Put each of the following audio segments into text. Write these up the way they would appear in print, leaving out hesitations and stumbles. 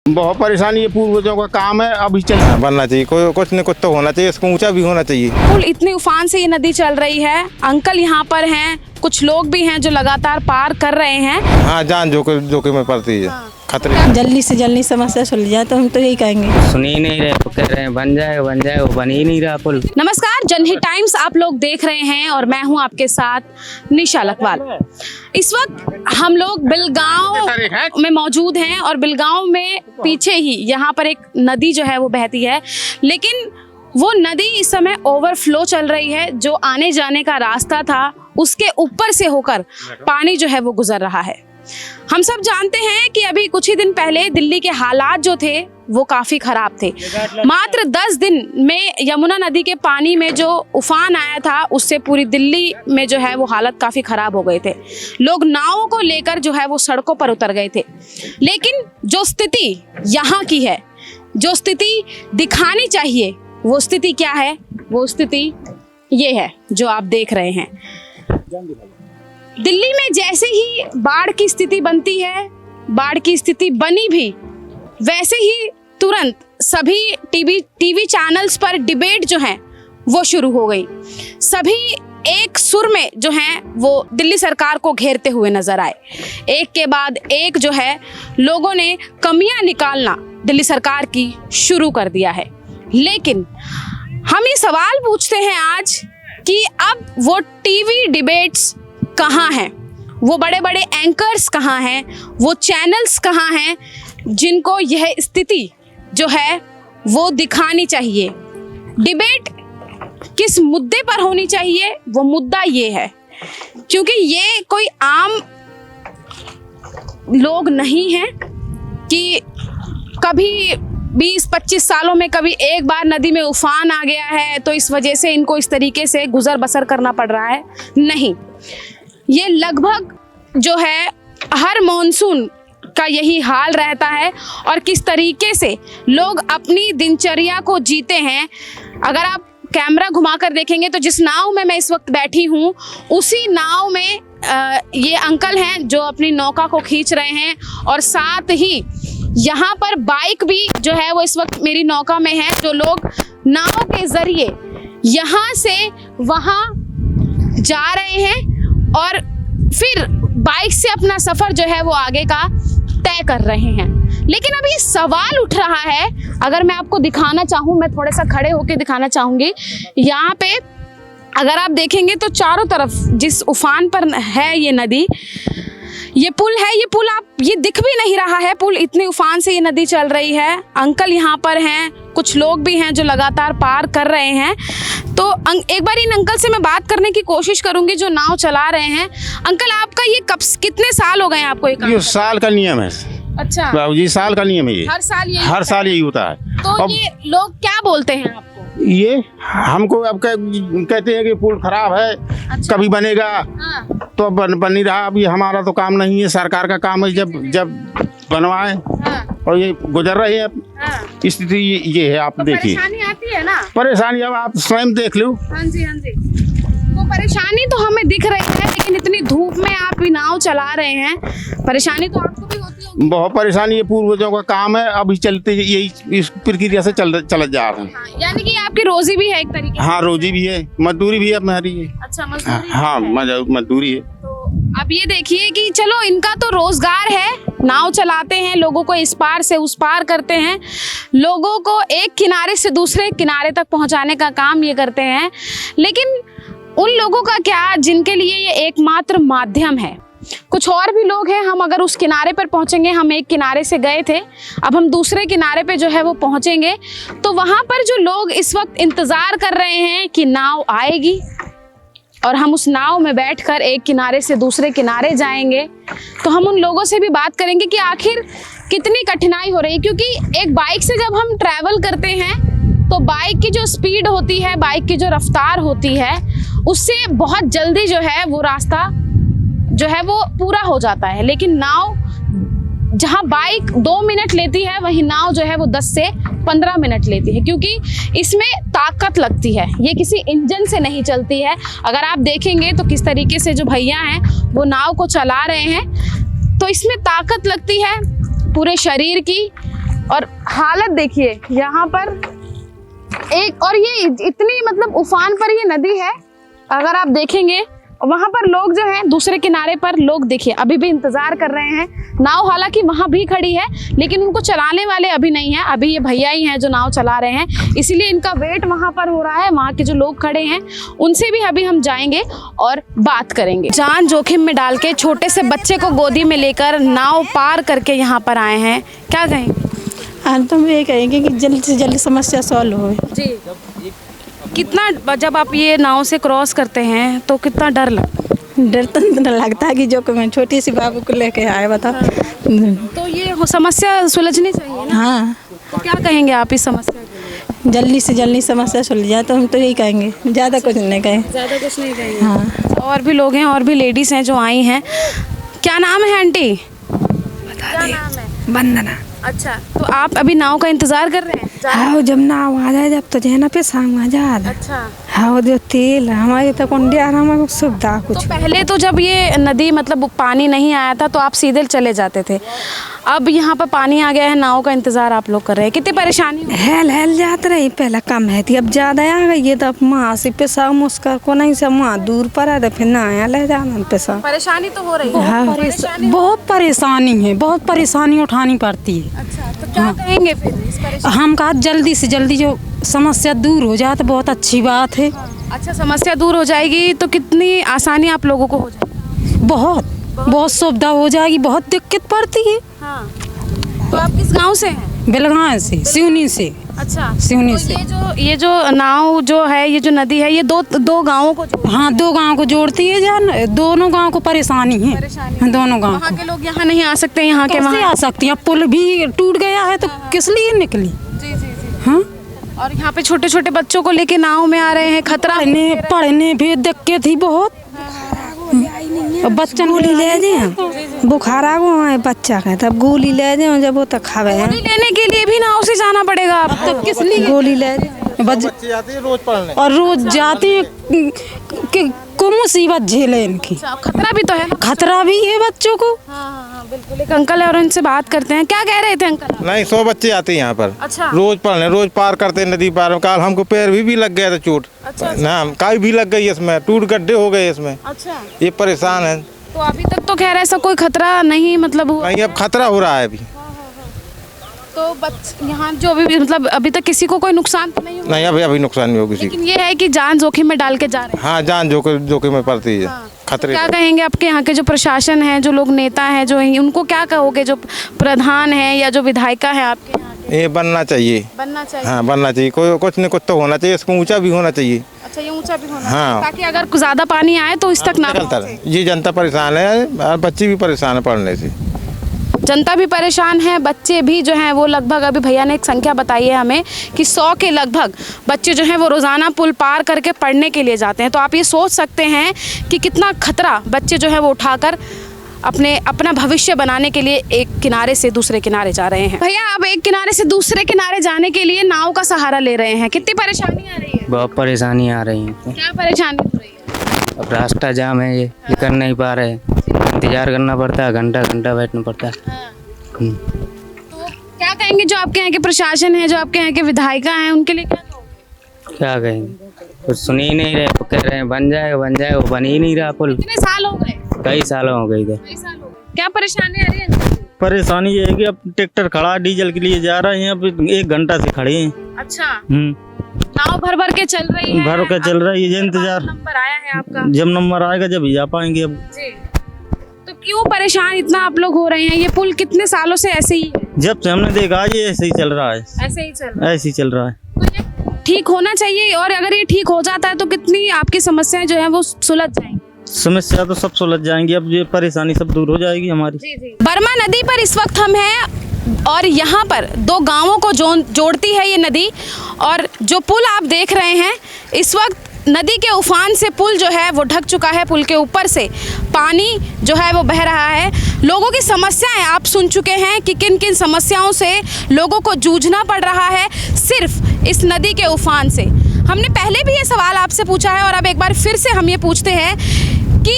बहुत परेशानी है, पूर्वजों का काम है, अभी चल बनना चाहिए, कोई कुछ न कुछ तो होना चाहिए, इसको ऊंचा भी होना चाहिए। पुल इतने उफान से ये नदी चल रही है। अंकल यहाँ पर हैं, कुछ लोग भी हैं जो लगातार पार कर रहे हैं। हाँ, जान जोखिम में पड़ती है, खतरे। जल्दी से जल्दी समस्या सुलझ जाए तो हम तो यही कहेंगे। सुन ही नहीं रहे, कह रहे हैं बन जाए, वो बन ही नहीं रहा पुल। नमस्कार, जनहित टाइम्स आप लोग देख रहे हैं और मैं हूं आपके साथ निशा लखवाल। इस वक्त हम लोग बिलगांव में मौजूद हैं और बिलगांव में पीछे ही यहाँ पर एक नदी जो है वो बहती है, लेकिन वो नदी इस समय ओवरफ्लो चल रही है। जो आने जाने का रास्ता था उसके ऊपर से होकर पानी जो है वो गुजर रहा है। हम सब जानते हैं कि अभी कुछ ही दिन पहले दिल्ली के हालात जो थे वो काफ़ी ख़राब थे। मात्र 10 दिन में यमुना नदी के पानी में जो उफान आया था उससे पूरी दिल्ली में जो है वो हालत काफ़ी ख़राब हो गए थे। लोग नावों को लेकर जो है वो सड़कों पर उतर गए थे। लेकिन जो स्थिति यहाँ की है, जो स्थिति दिखानी चाहिए, वो स्थिति क्या है? वो स्थिति ये है जो आप देख रहे हैं। दिल्ली में जैसे ही बाढ़ की स्थिति बनती है, बाढ़ की स्थिति बनी भी, वैसे ही तुरंत सभी टीवी चैनल्स पर डिबेट जो है वो शुरू हो गई। सभी एक सुर में जो हैं वो दिल्ली सरकार को घेरते हुए नजर आए। एक के बाद एक जो है लोगों ने कमियां निकालना दिल्ली सरकार की शुरू कर दिया है। लेकिन हम ये सवाल पूछते हैं आज कि अब वो टीवी डिबेट्स कहाँ हैं? वो बड़े बड़े एंकर्स कहाँ हैं? वो चैनल्स कहाँ हैं जिनको यह स्थिति जो है वो दिखानी चाहिए? डिबेट किस मुद्दे पर होनी चाहिए? वो मुद्दा ये है, क्योंकि ये कोई आम लोग नहीं हैं कि कभी 20-25 सालों में कभी एक बार नदी में उफान आ गया है तो इस वजह से इनको इस तरीके से गुजर बसर करना पड़ रहा है। नहीं, ये लगभग जो है हर मॉनसून का यही हाल रहता है और किस तरीके से लोग अपनी दिनचर्या को जीते हैं। अगर आप कैमरा घुमाकर देखेंगे तो जिस नाव में मैं इस वक्त बैठी हूँ उसी नाव में ये अंकल हैं जो अपनी नौका को खींच रहे हैं और साथ ही यहाँ पर बाइक भी जो है वो इस वक्त मेरी नौका में है। जो लोग नाव के जरिए यहाँ से वहाँ जा रहे हैं और फिर बाइक से अपना सफर जो है वो आगे का तय कर रहे हैं। लेकिन अब ये सवाल उठ रहा है, अगर मैं आपको दिखाना चाहूँ, मैं थोड़ा सा खड़े होके दिखाना चाहूँगी। यहाँ पे अगर आप देखेंगे तो चारों तरफ जिस उफान पर है ये नदी, ये पुल है, ये पुल आप ये दिख भी नहीं रहा है। पुल इतने उफान से ये नदी चल रही है। अंकल यहाँ पर हैं, कुछ लोग भी हैं जो लगातार पार कर रहे हैं। तो एक बार इन अंकल से मैं बात करने की कोशिश करूंगी जो नाव चला रहे हैं। अंकल, आपका ये कितने साल हो गए हैं आपको? ये साल का नियम है। अच्छा, ये साल का नियम है। ये हर साल यही होता है। तो अब ये लोग क्या बोलते हैं आपको? ये हमको अब कहते हैं कि पुल खराब है। अच्छा। कभी बनेगा। हाँ। तो अब बन नहीं रहा। अभी हमारा तो काम नहीं है, सरकार का काम है जब बनवाए। हाँ। और ये गुजर रही है। हाँ। स्थिति ये है, आप देखिए। परेशानी आती है ना? परेशानी अब आप स्वयं देख लो। हाँ जी, हाँ जी। तो परेशानी तो हमें दिख रही है, लेकिन इतनी धूप में आप भी नाव चला रहे हैं, परेशानी तो आपको भी होती होगी। बहुत परेशानी है, पूर्वजों का काम है, अभी चलते यही इस प्रक्रिया से चल जा रहे हैं। हाँ, यानी कि आपकी रोजी भी है एक तरीके से? हाँ, रोजी भी है, मजदूरी भी है हमारी। अच्छा, मजदूरी? हाँ, मजदूरी है। तो अब ये देखिए कि चलो इनका तो रोजगार है, नाव चलाते हैं, लोगों को इस पार से उस पार करते हैं, लोगों को एक किनारे से दूसरे किनारे तक पहुंचाने का काम ये करते हैं। लेकिन उन लोगों का क्या जिनके लिए ये एकमात्र माध्यम है? कुछ और भी लोग हैं। हम अगर उस किनारे पर पहुंचेंगे, हम एक किनारे से गए थे, अब हम दूसरे किनारे पे जो है वो पहुंचेंगे, तो वहां पर जो लोग इस वक्त इंतजार कर रहे हैं कि नाव आएगी और हम उस नाव में बैठकर एक किनारे से दूसरे किनारे जाएंगे, तो हम उन लोगों से भी बात करेंगे कि आखिर कितनी कठिनाई हो रही है। क्योंकि एक बाइक से जब हम ट्रैवल करते हैं तो बाइक की जो स्पीड होती है, बाइक की जो रफ्तार होती है, उससे बहुत जल्दी जो है वो रास्ता जो है वो पूरा हो जाता है। लेकिन नाव, जहाँ बाइक 2 मिनट लेती है, वहीं नाव जो है वो 10 से 15 मिनट लेती है, क्योंकि इसमें ताकत लगती है। ये किसी इंजन से नहीं चलती है। अगर आप देखेंगे तो किस तरीके से जो भैया हैं वो नाव को चला रहे हैं, तो इसमें ताकत लगती है पूरे शरीर की, और हालत देखिए यहाँ पर एक, और ये इतनी मतलब उफान पर ये नदी है। अगर आप देखेंगे वहां पर लोग जो हैं दूसरे किनारे पर, लोग देखिए अभी भी इंतजार कर रहे हैं। नाव हालांकि वहां भी खड़ी है लेकिन उनको चलाने वाले अभी नहीं है, अभी ये भैया ही हैं जो नाव चला रहे हैं, इसीलिए इनका वेट वहां पर हो रहा है। वहां के जो लोग खड़े हैं उनसे भी अभी हम जाएंगे और बात करेंगे। जान जोखिम में डाल के छोटे से बच्चे को गोदी में लेकर नाव पार करके यहाँ पर आए हैं, क्या कहें? आज तो हम ये कहेंगे कि जल्द से जल्द समस्या सॉल्व हो। जी, कितना जब आप ये नाव से क्रॉस करते हैं तो कितना डर लगता है? डर तो इतना लगता है कि जो कि मैं छोटी सी बाबू को लेके आए बता। तो ये समस्या सुलझनी चाहिए ना। हाँ, तो क्या कहेंगे आप इस समस्या के लिए? जल्दी से जल्दी समस्या सुलझ जाए तो हम तो यही कहेंगे, ज़्यादा कुछ नहीं कहें। ज़्यादा कुछ नहीं कहेंगे। हाँ, और भी लोग हैं, और भी लेडीज हैं जो आई हैं। क्या नाम है आंटी? बता दे। वंदना। अच्छा, तो आप अभी नाव का इंतजार कर रहे हैं? हाँ, जब नाव आ जाए जब तो जहना पे सांग आ जाए। अच्छा, हाँ, जो तेल हमारे तक इंडिया हमारे सुविधा तो कुछ। पहले तो जब ये नदी मतलब पानी नहीं आया था तो आप सीधे चले जाते थे, अब यहाँ पर पानी आ गया है, नाव का इंतजार आप लोग कर रहे हैं, कितनी परेशानी हो? हेल जात रही, पहले कम है थी अब ज्यादा आ गई है। तो अब माँ से पैसा मुस्कर को नहीं से माँ दूर पर है तो फिर ना आया ले जाना पैसा। परेशानी तो हो रही है। हाँ, बहुत परेशानी है, बहुत परेशानी उठानी पड़ती है। अच्छा, तो क्या कहेंगे फिर इस परेशानी? हम कहा जल्दी से जल्दी जो समस्या दूर हो जाए तो बहुत अच्छी बात है। अच्छा, समस्या दूर हो जाएगी तो कितनी आसानी आप लोगों को हो जाएगी? बहुत सुविधा हो जाएगी, बहुत दिक्कत पड़ती है। हाँ, तो आप किस गांव से हैं? बेलगांव से, सिवनी से। अच्छा, सिवनी तो से। ये जो नाव जो है, ये जो नदी है, ये दो गांवों को हाँ, 2 गांव को जोड़ती है जान, दोनों गांव को परेशानी है। दोनों गांव वहाँ के लोग यहाँ नहीं आ सकते, यहाँ के कैसे वहाँ। आ सकती है? पुल भी टूट गया है तो किस लिए निकली? जी जी जी। हाँ, और यहाँ पे छोटे छोटे बच्चों को लेके नाव में आ रहे हैं, खतरा। पढ़ने भी दिक्कत थी बहुत। बच्चन गोली ले जाए, बुखार आ गया है बच्चा का, तब गोली ले जाए जब वो तक खावे हैं। गोली लेने के लिए भी नाव से जाना पड़ेगा आपको? तो किस लिए गोली ले जाए? बच्चे जाते हैं रोज पढ़ने और रोज जाते हैं को मुसीबत झेले इनकी। खतरा भी तो है। खतरा भी है बच्चों को। हाँ, बिल्कुल। एक अंकल है और उनसे बात करते हैं, क्या कह रहे थे अंकल? नहीं 100 बच्चे आते हैं यहाँ पर। अच्छा। रोज पढ़ने, रोज पार करते हैं नदी पार। काल हमको पैर भी लग गया था चोट। अच्छा। ना काई भी लग गई इसमें, टूट गड्ढे हो गए इसमें। अच्छा, ये परेशान है। तो अभी तक तो कह रहे ऐसा कोई खतरा नहीं मतलब हुआ? नहीं, अब खतरा हो रहा है अभी। तो यहाँ जो भी मतलब अभी तक किसी को कोई नुकसान तो नहीं हुआ? नहीं, अभी नुकसान नहीं हो किसी लेकिन ये है कि जान जोखिम में डाल के जा रहे हैं। हाँ, जान जोखिम में पड़ती है। खतरे। क्या कहेंगे आपके यहाँ के जो प्रशासन है, जो लोग नेता हैं, जो उनको क्या कहोगे, जो प्रधान है या जो विधायिका है आपके यहाँ के? ये बनना चाहिए। बनना चाहिए। हाँ, बनना चाहिए। कोई कुछ न कुछ तो होना चाहिए, इसको ऊंचा भी होना चाहिए। अच्छा, ये ऊंचा भी होना हाँ। चाहिए, ताकि अगर ज्यादा पानी आए तो इस तक ना निकलता पहुंचे। रहे। ये जनता परेशान है और बच्चे भी परेशान है पढ़ने से। जनता भी परेशान है, बच्चे भी जो हैं वो लगभग, अभी भैया ने एक संख्या बताई है हमें कि 100 के लगभग बच्चे जो हैं वो रोज़ाना पुल पार करके पढ़ने के लिए जाते हैं। तो आप ये सोच सकते हैं कि कितना खतरा बच्चे जो है वो उठाकर अपना भविष्य बनाने के लिए एक किनारे से दूसरे किनारे जा रहे हैं। भैया, आप एक किनारे से दूसरे किनारे जाने के लिए नाव का सहारा ले रहे हैं, कितनी परेशानी आ रही है? बहुत परेशानी आ रही है। क्या परेशानी हो रही है? अब रास्ता जाम है, ये कर नहीं पा रहे, इंतजार करना पड़ता है, घंटा घंटा बैठना पड़ता है। तो क्या कहेंगे जो आपके यहाँ के प्रशासन है, जो आपके यहाँ के विधायिका हैं, उनके लिए क्या कहोगे? क्या कहेंगे, कुछ सुन ही नहीं रहे, कह रहे हैं बन जाएगा, वो बन ही नहीं रहा पुल। कितने साल हो गए? कई सालों हो गई इधर। कई साल हो गए। क्या परेशानी आ रही है? परेशानी ये है कि अब ट्रैक्टर खड़ा डीजल के लिए जा रहे हैं, अब 1 घंटा से खड़े हैं। अच्छा, नाव भर भर के चल रही है? भर के चल रही है, ये इंतजार। नंबर आया है आपका? जब नंबर आएगा जब ही जा पाएंगे। अब जी। तो क्यों परेशान इतना आप लोग हो रहे हैं? ये पुल कितने सालों से ऐसे ही है? जब से हमने देखा ये ऐसे ही चल रहा है। ऐसे ही चल रहा है? ऐसे ही चल रहा है। तो ये ठीक होना चाहिए, और अगर ये ठीक हो जाता है तो कितनी आपकी समस्याएं जो है वो सुलझ जाएंगी। समस्या तो सब सुलझ जाएंगी, अब ये परेशानी सब दूर हो जाएगी हमारी। बर्मा नदी पर इस वक्त हम हैं और यहाँ पर 2 गांवों को जोड़ती है ये नदी, और जो पुल आप देख रहे हैं इस वक्त नदी के उफान से पुल जो है वो ढक चुका है। पुल के ऊपर से पानी जो है वो बह रहा है। लोगों की समस्याएं आप सुन चुके हैं कि किन किन समस्याओं से लोगों को जूझना पड़ रहा है सिर्फ इस नदी के उफान से। हमने पहले भी ये सवाल आपसे पूछा है और अब एक बार फिर से हम ये पूछते हैं कि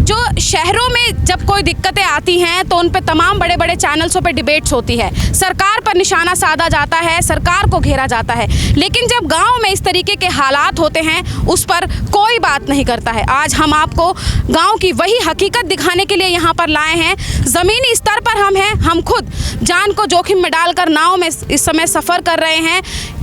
जो शहरों में जब कोई दिक्कतें आती हैं तो उन पे तमाम बड़े बड़े चैनल्सों पे डिबेट्स होती है, सरकार पर निशाना साधा जाता है, सरकार को घेरा जाता है, लेकिन जब गांव में इस तरीके के हालात होते हैं उस पर कोई बात नहीं करता है। आज हम आपको गांव की वही हकीकत दिखाने के लिए यहाँ पर लाए हैं। ज़मीनी स्तर पर हम हैं, हम खुद जान को जोखिम में डालकर नाव में इस समय सफ़र कर रहे हैं।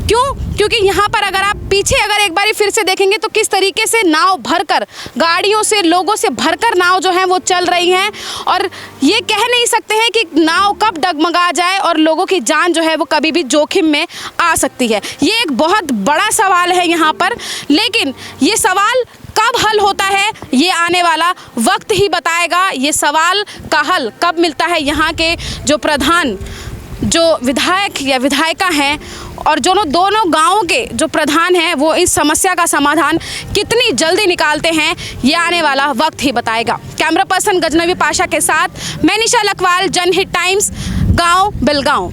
क्यों? क्योंकि यहाँ पर अगर आप पीछे एक बारी फिर से देखेंगे तो किस तरीके से नाव भरकर, गाड़ियों से, लोगों से भरकर नाव जो है वो चल रही हैं, और ये कह नहीं सकते हैं कि नाव कब डगमगा जाए और लोगों की जान जो है वो कभी भी जोखिम में आ सकती है। ये एक बहुत बड़ा सवाल है यहाँ पर, लेकिन ये सवाल कब हल होता है ये आने वाला वक्त ही बताएगा। ये सवाल का हल कब मिलता है यहाँ के जो प्रधान, जो विधायक या विधायिका हैं और दोनों गांवों के जो प्रधान हैं वो इस समस्या का समाधान कितनी जल्दी निकालते हैं ये आने वाला वक्त ही बताएगा। कैमरा पर्सन गजनवी पाशा के साथ मैं निशा लखवाल, जनहित टाइम्स, गांव बिलगांव।